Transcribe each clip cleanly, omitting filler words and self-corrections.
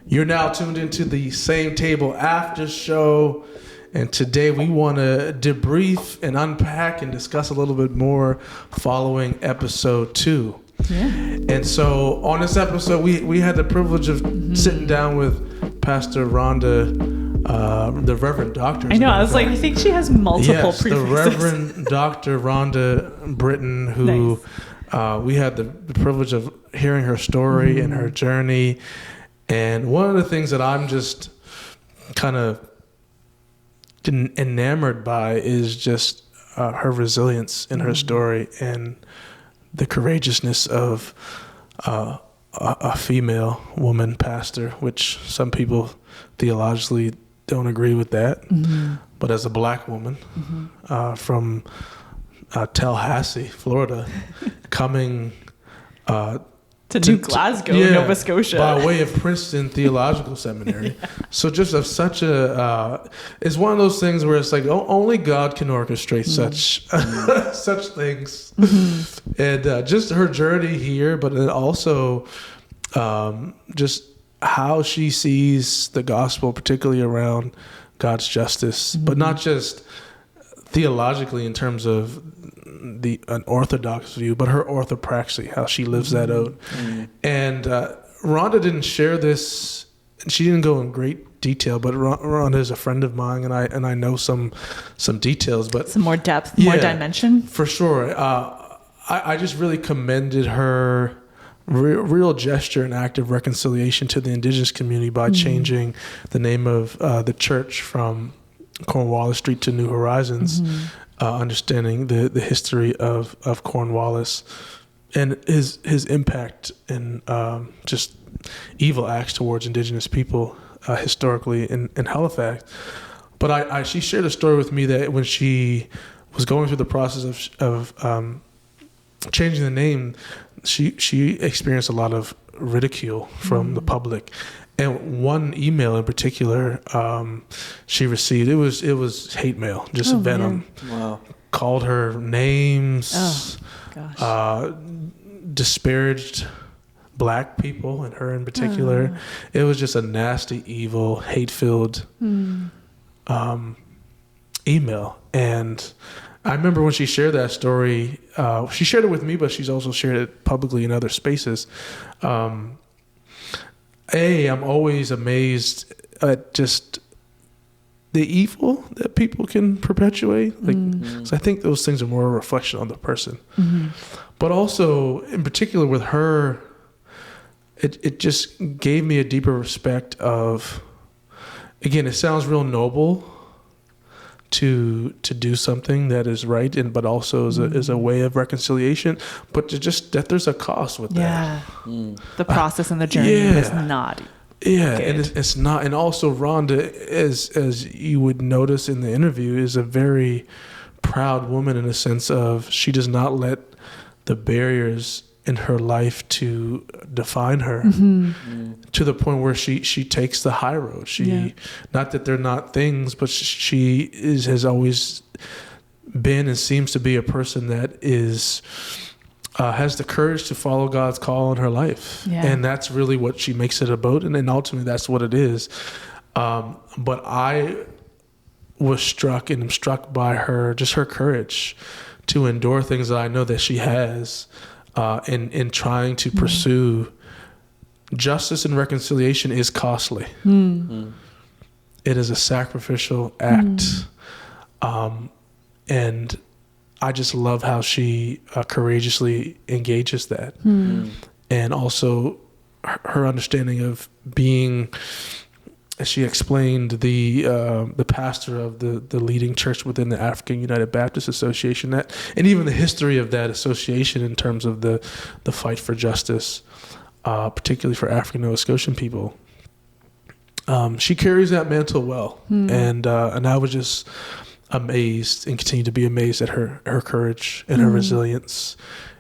You're now tuned into the Same Table After Show, and today we want to debrief and unpack and discuss a little bit more following episode 2. Yeah. And so on this episode, we had the privilege of sitting down with Pastor Rhonda, the Reverend Doctor. I know. I was like, I think she has multiple prefixes. prefixes. The Reverend Dr. Rhonda Britton, who we had the privilege of hearing her story and her journey. And one of the things that I'm just kind of enamored by is just her resilience in her story and the courageousness of a female woman pastor, which some people theologically don't agree with that. But as a black woman from Tallahassee, Florida, coming to New Glasgow, Nova Scotia, by way of Princeton Theological Seminary. So just of such a, it's one of those things where it's like only God can orchestrate such things, and just her journey here, but then also just how she sees the gospel, particularly around God's justice, but not just theologically in terms of an orthodox view, but her orthopraxy, how she lives that out. And Rhonda didn't share this. She didn't go in great detail, but Rhonda is a friend of mine, and I know some details, but some more depth, more dimension. For sure. I just really commended her real gesture and act of reconciliation to the indigenous community by changing the name of the church from Cornwallis Street to New Horizons, understanding the history of Cornwallis and his impact and just evil acts towards indigenous people historically in Halifax. But she shared a story with me that when she was going through the process of changing the name, she experienced a lot of ridicule from the public. And one email in particular she received, it was hate mail, just venom. Man. Wow. Called her names, disparaged black people and her in particular. It was just a nasty, evil, hate-filled email. And I remember when she shared that story, she shared it with me, but she's also shared it publicly in other spaces. I'm always amazed at just the evil that people can perpetuate. So I think those things are more a reflection on the person. But also, in particular with her, it just gave me a deeper respect of, again, it sounds real noble to do something that is right, but also is a way of reconciliation, but just that there's a cost with that. The process and the journey is not and it's not. And also Rhonda, as you would notice in the interview, is a very proud woman in a sense of she does not let the barriers in her life to define her to the point where she takes the high road. Not that they're not things, but she has always been and seems to be a person that is has the courage to follow God's call in her life. And that's really what she makes it about. And then ultimately that's what it is. But I was struck and am struck by her courage to endure things that I know that she has in trying to pursue justice and reconciliation is costly. It is a sacrificial act. And I just love how she courageously engages that. And also her understanding of being, as she explained, the pastor of the leading church within the African United Baptist Association, and even the history of that association in terms of the fight for justice, particularly for African Nova Scotian people. She carries that mantle well, and I was just amazed and continue to be amazed at her courage and her resilience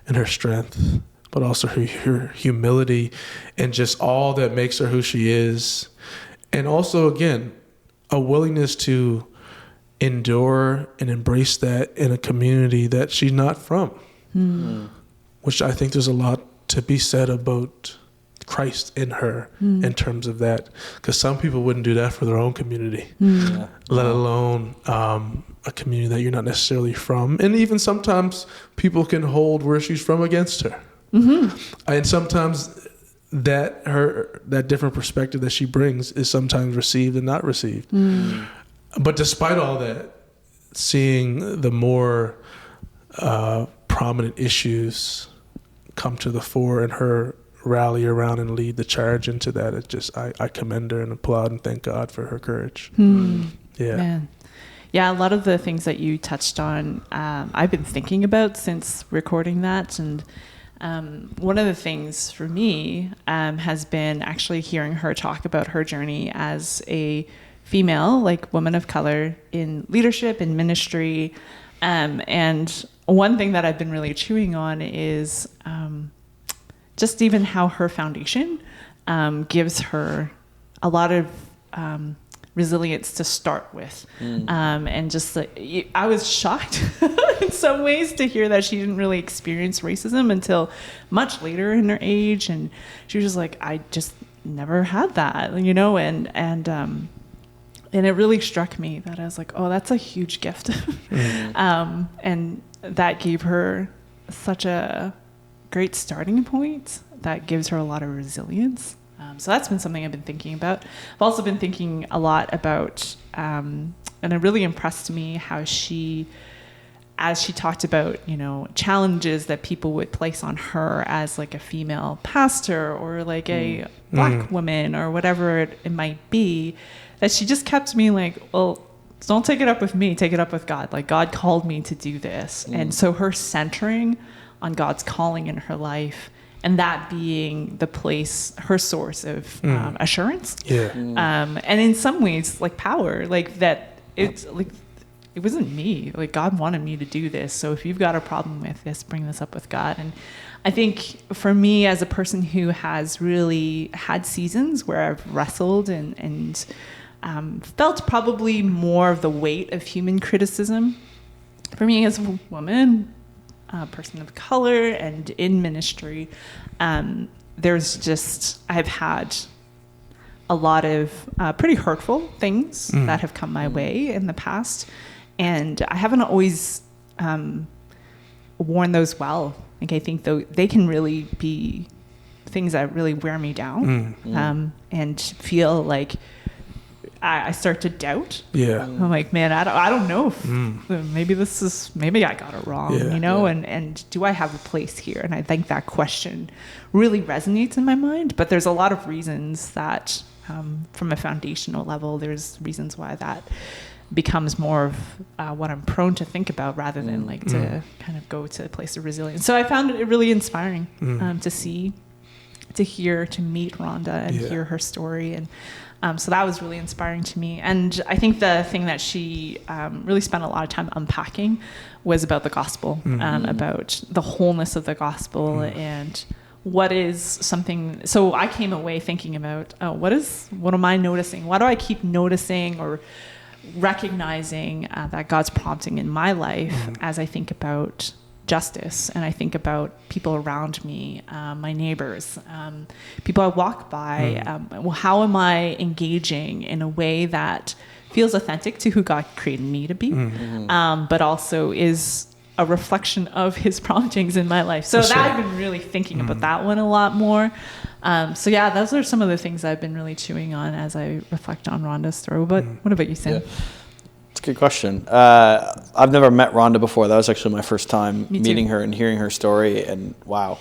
and her strength, but also her humility and just all that makes her who she is. And also, again, a willingness to endure and embrace that in a community that she's not from, which I think there's a lot to be said about Christ in her in terms of that, because some people wouldn't do that for their own community, let alone a community that you're not necessarily from. And even sometimes people can hold where she's from against her. And sometimes that different perspective that she brings is sometimes received and not received. But despite all that, seeing the more prominent issues come to the fore and her rally around and lead the charge into that, it just, I commend her and applaud and thank God for her courage. Man. Yeah, a lot of the things that you touched on, I've been thinking about since recording that. And one of the things for me has been actually hearing her talk about her journey as a female, like woman of color in leadership and ministry. And one thing that I've been really chewing on is just even how her foundation gives her a lot of resilience to start with. And just I was shocked in some ways to hear that she didn't really experience racism until much later in her age. And she was just like, I just never had that, and it really struck me that I was like, oh, that's a huge gift. And that gave her such a great starting point that gives her a lot of resilience. So that's been something I've been thinking about. I've also been thinking a lot about, and it really impressed me how as she talked about, challenges that people would place on her as like a female pastor or like a black woman or whatever it might be, that she just kept me like, well, don't take it up with me, take it up with God. Like, God called me to do this. And so her centering on God's calling in her life, and that being the place, her source of assurance. And in some ways, like power, like that it's like, it wasn't me. Like, God wanted me to do this. So if you've got a problem with this, bring this up with God. And I think for me, as a person who has really had seasons where I've wrestled and felt probably more of the weight of human criticism, for me as a woman, a person of color, and in ministry, I've had a lot of pretty hurtful things that have come my way in the past. And I haven't always worn those well. Like, I think they can really be things that really wear me down and feel like I start to doubt. I'm like, man, I don't know if maybe I got it wrong, and do I have a place here? And I think that question really resonates in my mind. But there's a lot of reasons that from a foundational level, there's reasons why that becomes more of what I'm prone to think about rather than to kind of go to a place of resilience. So I found it really inspiring to see, to hear, to meet Rhonda and hear her story. And so that was really inspiring to me. And I think the thing that she really spent a lot of time unpacking was about the gospel, about the wholeness of the gospel and what is something. So I came away thinking about, what am I noticing? Why do I keep noticing or recognizing that God's prompting in my life as I think about justice and I think about people around me, my neighbors, people I walk by. How am I engaging in a way that feels authentic to who God created me to be, but also is a reflection of his promptings in my life? So I've been really thinking about that one a lot more. So yeah, those are some of the things I've been really chewing on as I reflect on Rhonda's story. But what about you, Sam? Yeah. It's a good question. I've never met Rhonda before. That was actually my first time meeting her and hearing her story. And wow,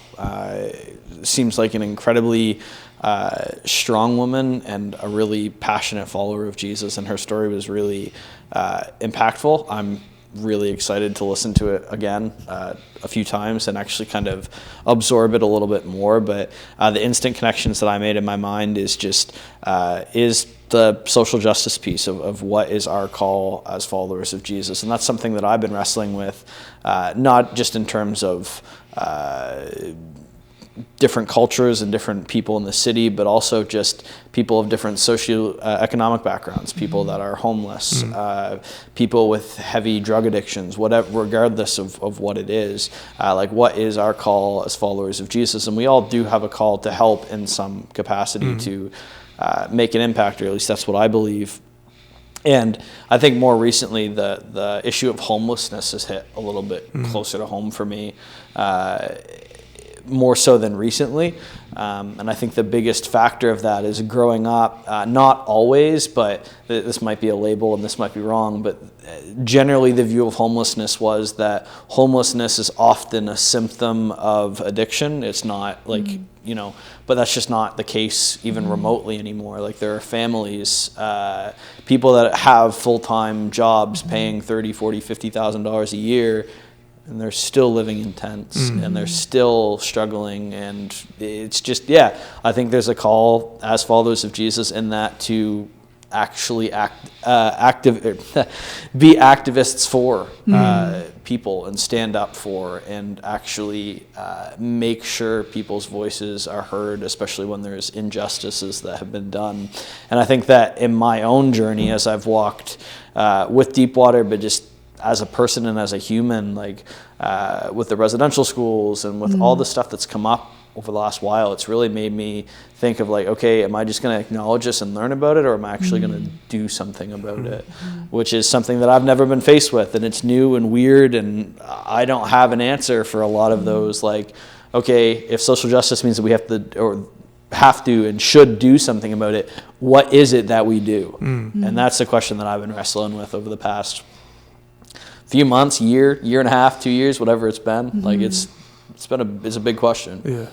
seems like an incredibly strong woman and a really passionate follower of Jesus. And her story was really impactful. I'm really excited to listen to it again a few times and actually kind of absorb it a little bit more. But the instant connections that I made in my mind is just is the social justice piece of what is our call as followers of Jesus. And that's something that I've been wrestling with, not just in terms of different cultures and different people in the city, but also just people of different socio-economic backgrounds, people that are homeless, people with heavy drug addictions, whatever, regardless of what it is. Like, what is our call as followers of Jesus? And we all do have a call to help in some capacity to make an impact, or at least that's what I believe. And I think more recently, the issue of homelessness has hit a little bit closer to home for me, more so than recently. And I think the biggest factor of that is growing up, not always, but this might be a label and this might be wrong, but generally the view of homelessness was that homelessness is often a symptom of addiction. It's not like, you know, but that's just not the case even remotely anymore. Like, there are families, people that have full-time jobs paying $30,000, $40,000, $50,000 a year, and they're still living in tents and they're still struggling. And it's just, I think there's a call as followers of Jesus in that to actually be activists for people and stand up for, and actually make sure people's voices are heard, especially when there's injustices that have been done. And I think that in my own journey, as I've walked with Deepwater, but just as a person and as a human, like with the residential schools and with all the stuff that's come up over the last while, it's really made me think of like, okay, am I just going to acknowledge this and learn about it, or am I actually going to do something about it? Which is something that I've never been faced with, and it's new and weird, and I don't have an answer for a lot of those. Like, okay, if social justice means that we have to and should do something about it, what is it that we do? And that's the question that I've been wrestling with over the past few months, year and a half, 2 years, whatever it's been. Like, it's a big question. Yeah.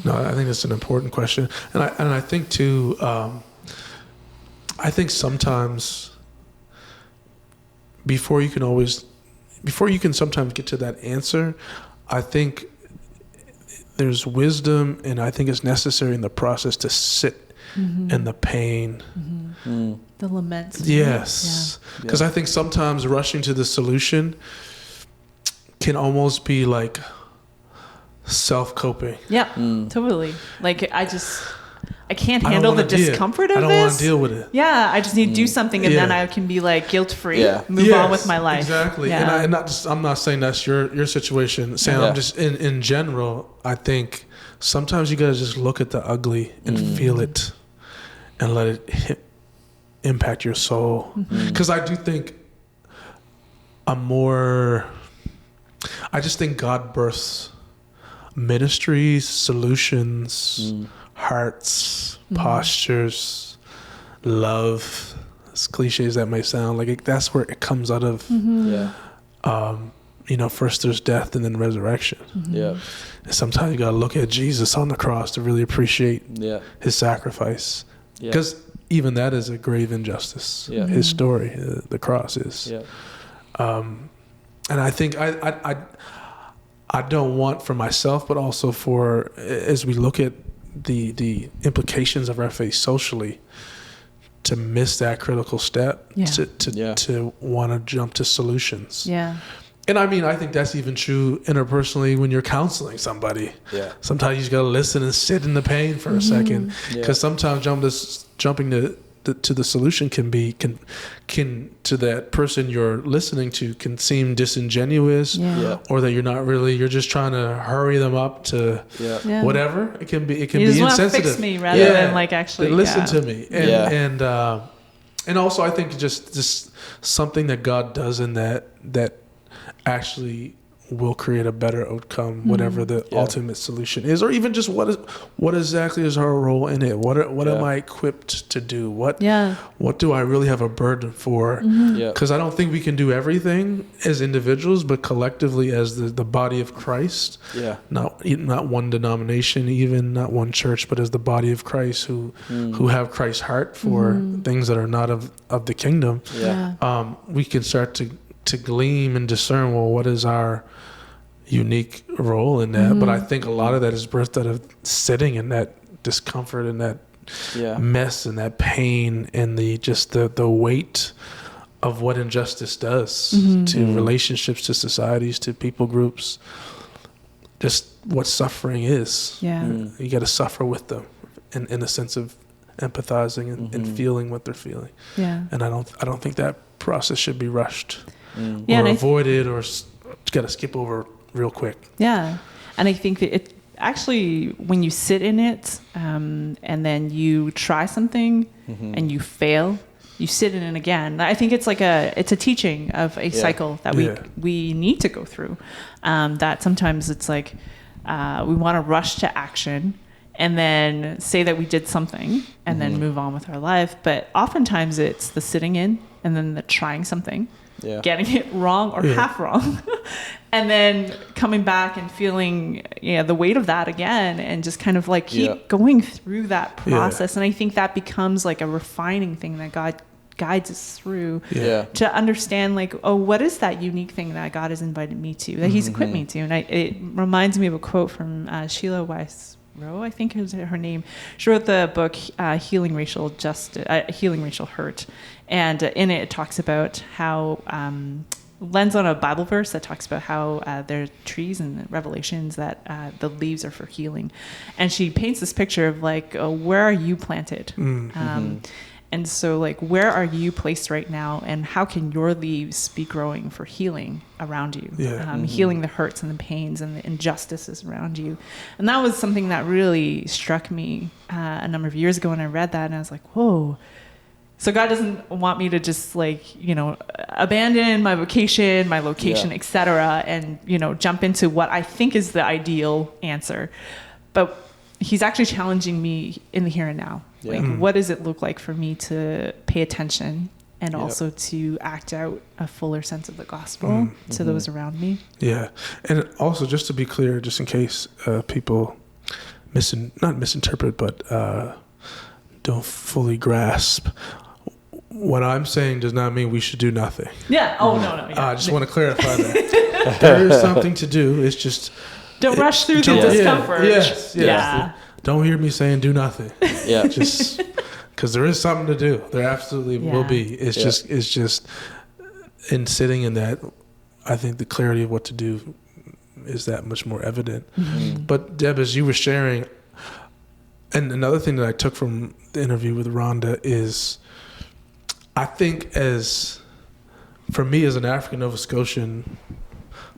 No, I think it's an important question. And I think too, I think sometimes before you can sometimes get to that answer, I think there's wisdom, and I think it's necessary in the process to sit in the pain. The laments. Yes. Because I think sometimes rushing to the solution can almost be like self-coping. Yeah, totally. Like, I can't handle the discomfort of this. I don't want to deal with it. Yeah, I just need to do something, and then I can be like guilt-free, move on with my life. Exactly. Yeah. And I'm not saying that's your situation, Sam. I'm just in general, I think sometimes you got to just look at the ugly and feel it and let it impact your soul. Because I do think I just think God births ministries, solutions, hearts, postures, love. As cliche as that may sound, like that's where it comes out of. First there's death and then resurrection. And sometimes you got to look at Jesus on the cross to really appreciate his sacrifice. Because even that is a grave injustice. His story, the cross is. And I think I don't want for myself, but also for, as we look at the implications of our faith socially, to miss that critical step, to want to jump to solutions. And I mean, I think that's even true interpersonally when you're counseling somebody. Sometimes you just got to listen and sit in the pain for a second, because sometimes jumping to the solution can to that person you're listening to can seem disingenuous, or that you're just trying to hurry them up to whatever. It can be insensitive. You just want to fix me rather than like actually listen to me. And also I think just something that God does in that actually will create a better outcome, whatever the ultimate solution is, or even just what exactly is our role in it? What am I equipped to do? What do I really have a burden for? Because I don't think we can do everything as individuals, but collectively as the body of Christ. Not one denomination, even not one church, but as the body of Christ who have Christ's heart for things that are not of the kingdom. We can start to glean and discern, well, what is our unique role in that? But I think a lot of that is birthed out of sitting in that discomfort and that mess and that pain and the weight of what injustice does to relationships, to societies, to people groups. Just what suffering is. Yeah. You got to suffer with them in a sense of empathizing and feeling what they're feeling. Yeah. And I don't think that process should be rushed Yeah, or avoided or got to skip over real quick. Yeah. And I think that it actually, when you sit in it and then you try something and you fail, you sit in it again. I think it's it's a teaching of a cycle that we need to go through. That sometimes it's like we want to rush to action and then say that we did something and then move on with our life. But oftentimes it's the sitting in and then the trying something, getting it wrong or half wrong, and then coming back and feeling the weight of that again, and just kind of like keep going through that process. And I think that becomes like a refining thing that God guides us through to understand, like, oh, what is that unique thing that God has invited me to, that He's equipped me to. And it reminds me of a quote from Sheila Weiss Rowe, I think is her name. She wrote the book Healing Racial Hurt, and in it talks about how lends on a Bible verse that talks about how there are trees in Revelations that the leaves are for healing, and she paints this picture of like, where are you planted? And so, like, where are you placed right now, and how can your leaves be growing for healing around you? Healing the hurts and the pains and the injustices around you. And that was something that really struck me a number of years ago when I read that, and I was like, whoa. So God doesn't want me to just abandon my vocation, my location, etc., and jump into what I think is the ideal answer, but He's actually challenging me in the here and now. Like, what does it look like for me to pay attention and also to act out a fuller sense of the gospel to those around me? Yeah. And also, just to be clear, just in case people not misinterpret, but don't fully grasp, what I'm saying does not mean we should do nothing. Yeah. Oh, no. Yeah. I just want to clarify that. There is something to do. It's just... Don't rush through the discomfort. Yes. Yeah. Don't hear me saying do nothing. Yeah. Just because there is something to do. There absolutely will be. It's just in sitting in that, I think the clarity of what to do is that much more evident. But Deb, as you were sharing, and another thing that I took from the interview with Rhonda is, I think for me as an African Nova Scotian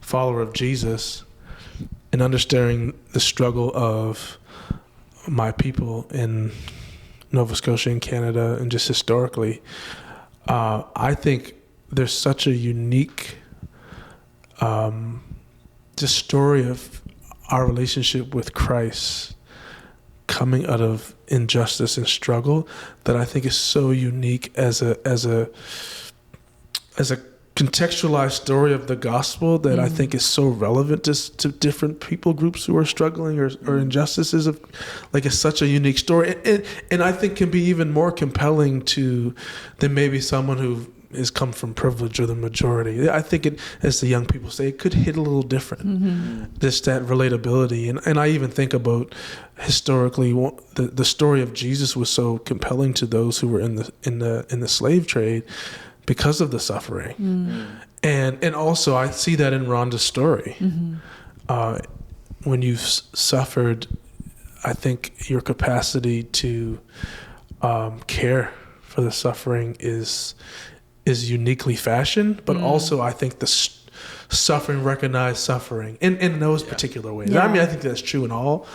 follower of Jesus, and understanding the struggle of my people in Nova Scotia and Canada, and just historically, I think there's such a unique just story of our relationship with Christ coming out of injustice and struggle that I think is so unique as a contextualized story of the gospel that I think is so relevant to different people groups who are struggling or injustices of, like, it's such a unique story and I think can be even more compelling than maybe someone who has come from privilege or the majority. I think it, as the young people say, it could hit a little different. Just that relatability, and I even think about historically the story of Jesus was so compelling to those who were in the slave trade, because of the suffering. And also I see that in Rhonda's story. When you've suffered, I think your capacity to care for the suffering is uniquely fashioned, but also I think the suffering, recognized suffering in those particular ways. I mean, I think that's true in all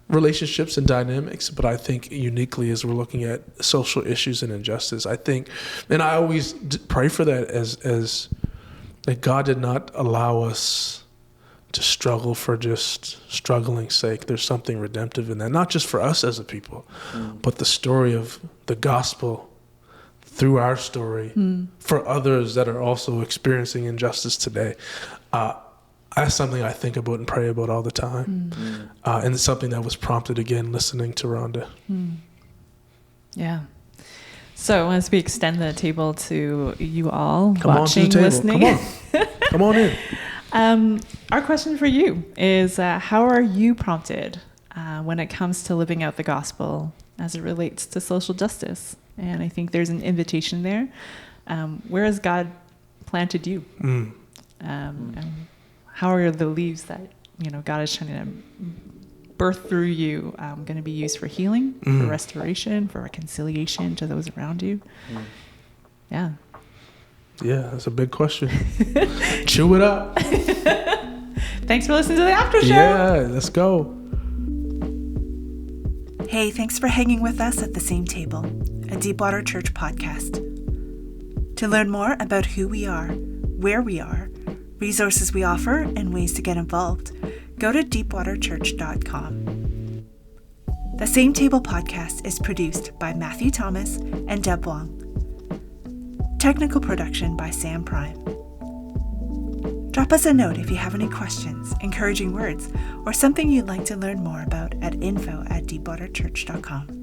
relationships and dynamics, but I think uniquely as we're looking at social issues and injustice, I think, and I always pray for that as that God did not allow us to struggle for just struggling's sake. There's something redemptive in that, not just for us as a people, but the story of the gospel through our story for others that are also experiencing injustice today. That's something I think about and pray about all the time. And it's something that was prompted again listening to Rhonda. Yeah. So as we extend the table to you all, Come watching, on to the listening. Come on in. Our question for you is, how are you prompted when it comes to living out the gospel as it relates to social justice? And I think there's an invitation there. Where has God planted you? And how are the leaves that God is trying to birth through you, going to be used for healing, for restoration, for reconciliation to those around you. Yeah. Yeah, that's a big question. Chew it up. Thanks for listening to the Aftershow. Yeah, let's go. Hey, thanks for hanging with us at the same table, a Deepwater Church podcast. To learn more about who we are, where we are, resources we offer, and ways to get involved, go to deepwaterchurch.com. The Same Table podcast is produced by Matthew Thomas and Deb Wong. Technical production by Sam Prime. Drop us a note if you have any questions, encouraging words, or something you'd like to learn more about at info@deepwaterchurch.com.